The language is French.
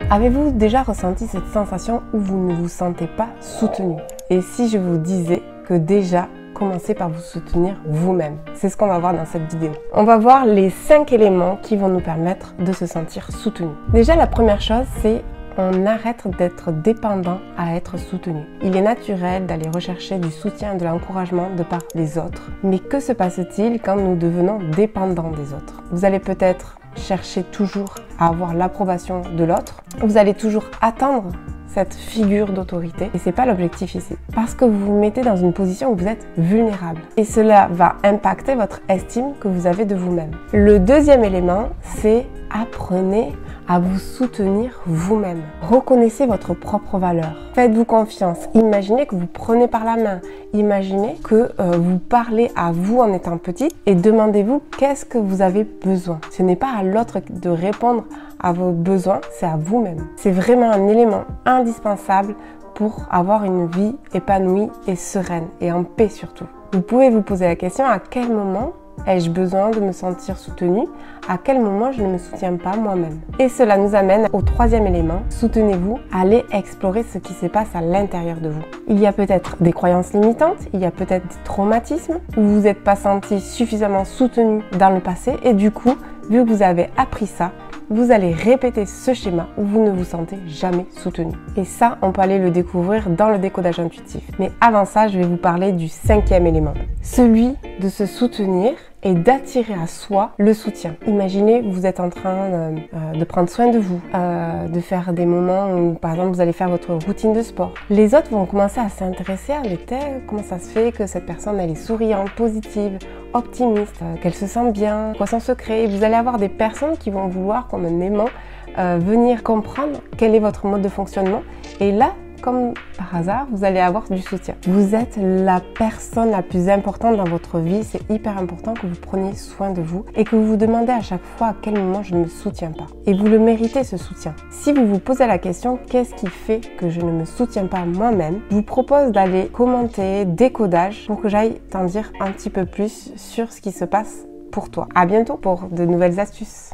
Avez-vous déjà ressenti cette sensation où vous ne vous sentez pas soutenu? Et si je vous disais que déjà, commencez par vous soutenir vous-même. C'est ce qu'on va voir dans cette vidéo. On va voir les 5 éléments qui vont nous permettre de se sentir soutenu. Déjà, la première chose, c'est on arrête d'être dépendant à être soutenu. Il est naturel d'aller rechercher du soutien, de l'encouragement de par les autres. Mais que se passe-t-il quand nous devenons dépendants des autres? Vous allez peut-être chercher toujours à avoir l'approbation de l'autre. Vous allez toujours attendre cette figure d'autorité et c'est pas l'objectif ici. Parce que vous vous mettez dans une position où vous êtes vulnérable et cela va impacter votre estime que vous avez de vous-même. Le deuxième élément, c'est apprenez à vous soutenir vous-même. Reconnaissez votre propre valeur. Faites-vous confiance. Imaginez que vous prenez par la main. Imaginez que vous parlez à vous en étant petit et demandez-vous qu'est-ce que vous avez besoin. Ce n'est pas à l'autre de répondre à vos besoins, c'est à vous-même. C'est vraiment un élément indispensable pour avoir une vie épanouie et sereine et en paix surtout. Vous pouvez vous poser la question à quel moment ai-je besoin de me sentir soutenu? À quel moment je ne me soutiens pas moi-même? Et cela nous amène au troisième élément. Soutenez-vous, allez explorer ce qui se passe à l'intérieur de vous. Il y a peut-être des croyances limitantes, il y a peut-être des traumatismes où vous n'êtes pas senti suffisamment soutenu dans le passé et du coup, vu que vous avez appris ça, vous allez répéter ce schéma où vous ne vous sentez jamais soutenu. Et ça, on peut aller le découvrir dans le décodage intuitif. Mais avant ça, je vais vous parler du 5e élément. Celui de se soutenir et d'attirer à soi le soutien. Imaginez, vous êtes en train de prendre soin de vous, de faire des moments où, par exemple, vous allez faire votre routine de sport. Les autres vont commencer à s'intéresser à comment ça se fait que cette personne, elle est souriante, positive, optimiste, qu'elle se sent bien, quoi son secret. Et vous allez avoir des personnes qui vont vouloir, comme un aimant, venir comprendre quel est votre mode de fonctionnement. Et là, comme par hasard, vous allez avoir du soutien. Vous êtes la personne la plus importante dans votre vie. C'est hyper important que vous preniez soin de vous et que vous vous demandez à chaque fois à quel moment je ne me soutiens pas. Et vous le méritez ce soutien. Si vous vous posez la question, qu'est-ce qui fait que je ne me soutiens pas moi-même? Je vous propose d'aller commenter décodage pour que j'aille t'en dire un petit peu plus sur ce qui se passe pour toi. À bientôt pour de nouvelles astuces.